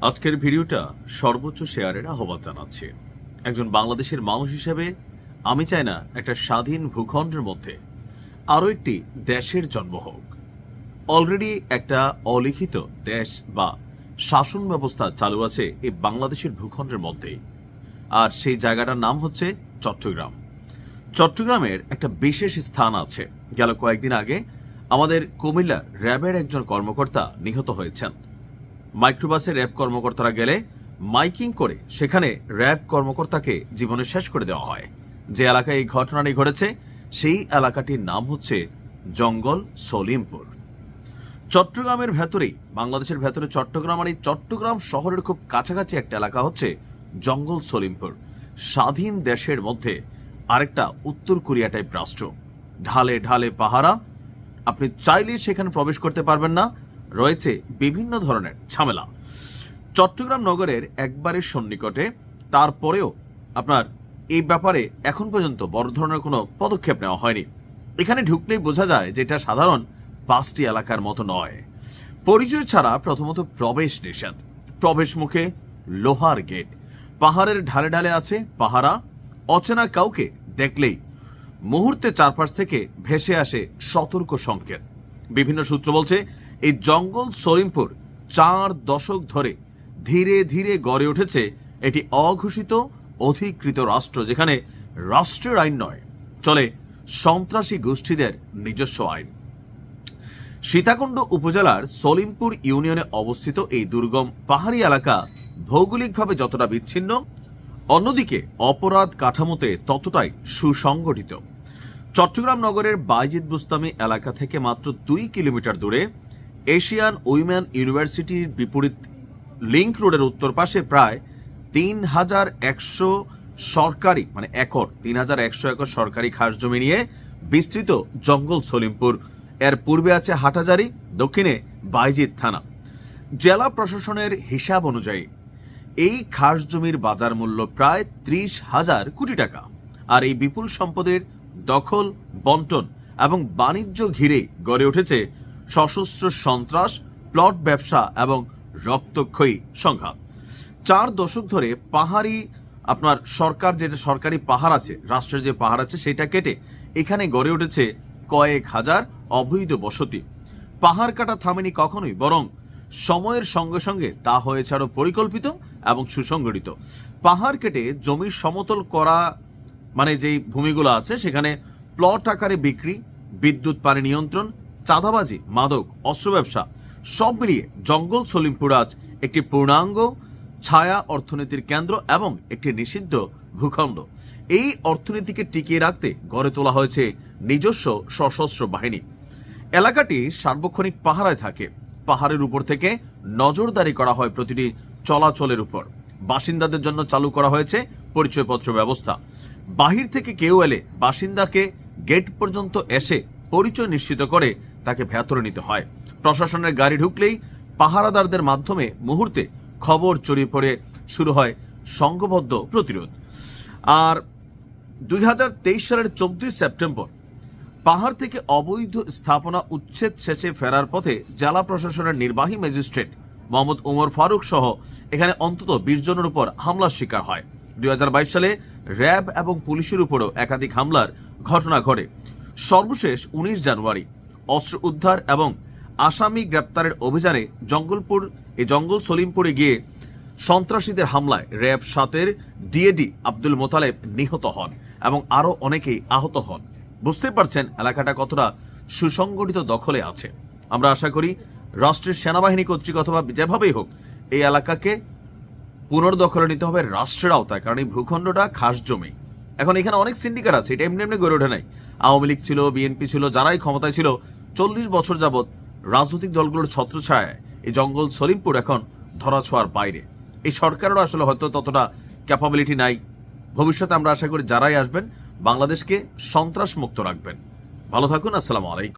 আজকের ভিডিওটা সর্বোচ্চ শেয়ারের আহ্বান জানাচ্ছি। একজন বাংলাদেশের মানুষ হিসেবে আমি চাই না একটা স্বাধীন ভূখণ্ডের মধ্যে আরও একটি দেশের জন্ম হোক। অলরেডি একটা অলিখিত দেশ বা শাসন ব্যবস্থা চালু আছে এই বাংলাদেশের ভূখণ্ডের মধ্যে, আর সেই জায়গাটার নাম হচ্ছে চট্টগ্রাম। চট্টগ্রামের একটা বিশেষ স্থান আছে। গেল কয়েকদিন আগে আমাদের কুমিল্লার র্যাবের একজন কর্মকর্তা নিহত হয়েছেন। মাইক্রোবাসে র্যাব কর্মকর্তারা গেলে মাইকিং করে সেখানে র্যাব কর্মকর্তাকে জীবনে শেষ করে দেওয়া হয়। যে এলাকায় এই ঘটনাটি ঘটেছে সেই এলাকাটির নাম হচ্ছে জঙ্গল সলিমপুর। চট্টগ্রামের ভেতরেই, বাংলাদেশের ভেতরে চট্টগ্রাম, আর এই চট্টগ্রাম শহরের খুব কাছাকাছি একটা এলাকা হচ্ছে জঙ্গল সলিমপুর। স্বাধীন দেশের মধ্যে আরেকটা উত্তর কোরিয়া টাইপ রাষ্ট্র, ঢালে ঢালে পাহারা, আপনি চাইলে সেখানে প্রবেশ করতে পারবেন না, রয়েছে বিভিন্ন ধরনের ঝামেলা। চট্টগ্রাম নগরের একবারে সন্নিকটে, তারপরেও আপনার এই ব্যাপারে এখন পর্যন্ত বড় ধরনের কোনো পদক্ষেপ নেওয়া হয়নি। এখানে ঢুকলেই বোঝা যায় যে এটা সাধারণ 5টি এলাকার মতো নয়। পরিচয় ছাড়া প্রথমত প্রবেশ নিষেধ, প্রবেশ মুখে লোহার গেট, পাহাড়ের ঢালে ঢালে আছে পাহারা, অচেনা কাউকে দেখলেই মুহূর্তে চারপাশ থেকে ভেসে আসে সতর্ক সংকেত। বিভিন্ন সূত্র বলছে এই জঙ্গল সলিমপুর 4 দশক ধরে ধীরে ধীরে গড়ে উঠেছে এটি অঘোষিত অধিকৃত রাষ্ট্র, যেখানে রাষ্ট্রের আইন নয়, চলে সন্ত্রাসী গোষ্ঠীদের নিজস্ব আইন। সীতাকুণ্ড উপজেলার সলিমপুর ইউনিয়নে অবস্থিত এই দুর্গম পাহাড়ি এলাকা ভৌগোলিকভাবে যতটা বিচ্ছিন্ন, অন্যদিকে অপরাধ কাঠামোতে ততটাই সুসংগঠিত। চট্টগ্রাম নগরের বাইজিদ বুস্তামি এলাকা থেকে মাত্র 2 কিলোমিটার দূরে এশিয়ান উইমেন ইউনিভার্সিটির বিপরীত লিংক রোডের উত্তর পাশে প্রায় 3100 সরকারি একর 3100 একর সরকারি খাস জমি নিয়ে বিস্তৃত জঙ্গল সলিমপুর। এর পূর্বে আছে হাটাজারি, দক্ষিণে বাইজিদ থানা। জেলা প্রশাসনের হিসাব অনুযায়ী এই খাস জমির বাজার মূল্য প্রায় 30,000 কোটি টাকা। আর এই বিপুল সম্পদের দখল, বন্টন এবং বাণিজ্য ঘিরে গড়ে উঠেছে সশস্ত্র সন্ত্রাস, প্লট ব্যবসা এবং রক্তক্ষয়ী সংঘাত। 4 দশক ধরে পাহাড়ি সরকার, যেটা সরকারি পাহাড় আছে, রাষ্ট্রের যে পাহাড় আছে সেটা কেটে এখানে গড়ে উঠেছে কয়েক হাজার অবৈধ বসতি। পাহাড় কাটা থামেনি কখনোই, বরং সময়ের সঙ্গে সঙ্গে তা হয়েছে আরো পরিকল্পিত এবং সুসংগঠিত। পাহাড় কেটে জমির সমতল করা যেই ভূমিগুলো আছে সেখানে প্লট আকারে বিক্রি, বিদ্যুৎ পানি নিয়ন্ত্রণ, চাঁদাবাজি, মাদক, অস্ত্র ব্যবসা সব মিলিয়ে জঙ্গল সলিমপুর আজ একটি পূর্ণাঙ্গ ছায়া অর্থনীতির কেন্দ্র এবং একটি নিষিদ্ধ ভূখণ্ড। এই অর্থনীতিকে টিকিয়ে রাখতে গড়ে তোলা হয়েছে নিজস্ব সশস্ত্র বাহিনী। এলাকাটি সার্বক্ষণিক পাহারায় থাকে। পাহাড়ের উপর থেকে নজরদারি করা হয় প্রতিটি চলাচলের উপর। বাসিন্দাদের জন্য চালু করা হয়েছে পরিচয়পত্র ব্যবস্থা। বাহির থেকে কেউ এলে বাসিন্দাকে গেট পর্যন্ত এসে পরিচয় নিশ্চিত করে তাকে ভেতরে নিতে হয়। প্রশাসনের গাড়ি ঢুকলেই পাহারাদারদের মাধ্যমে মুহূর্তে খবর ছড়িয়ে পড়ে শুরু হয় সংঘবদ্ধ প্রতিরোধ। আর 2023 সালের 14 সেপ্টেম্বর পাহাড় থেকে অবৈধ স্থাপনা উচ্ছেদ শেষে ফেরার পথে জেলা প্রশাসনের নির্বাহী ম্যাজিস্ট্রেট মোহাম্মদ ওমর ফারুক সহ এখানে অন্তত 20 জনের উপর হামলার শিকার হয়। 2022 সালে র্যাব এবং পুলিশের উপরও একাধিক হামলার ঘটনা ঘটে। সর্বশেষ 19 জানুয়ারি অস্ত্র উদ্ধার এবং আসামি গ্রেপ্তারের অভিযানে জঙ্গল সলিমপুরে গিয়ে সন্ত্রাসীদের হামলায় র্যাব 7-এর ডিএডি আব্দুল মোতালেব নিহত হন এবং আরো অনেকেই আহত হন। বুঝতে পারছেন এলাকাটা কতটা সুসংগঠিত দখলে আছে। আমরা আশা করি রাষ্ট্রের সেনাবাহিনী কর্তৃক অথবা যেভাবেই হোক এই এলাকাকে পুনর্দখলে নিতে হবে রাষ্ট্রের আওতায়, কারণ এই ভূখণ্ডটা খাস জমি। এখন এখানে অনেক সিন্ডিকেট আছে, এটা এমনি এমনি গড়ে ওঠে নাই। আওয়ামী লীগ ছিল, বিএনপি ছিল, যারাই ক্ষমতায় ছিল 40 বছর যাবৎ রাজনৈতিক দলগুলোর ছত্রছায়ায় এই জঙ্গল সলিমপুর এখন ধরাছোঁয়ার বাইরে। এই সরকারেরও আসলে হয়তো ততটা ক্যাপাবিলিটি নাই। ভবিষ্যতে আমরা আশা করি যারাই আসবেন বাংলাদেশকে সন্ত্রাস মুক্ত রাখবেন। ভালো থাকুন। আসসালামু আলাইকুম।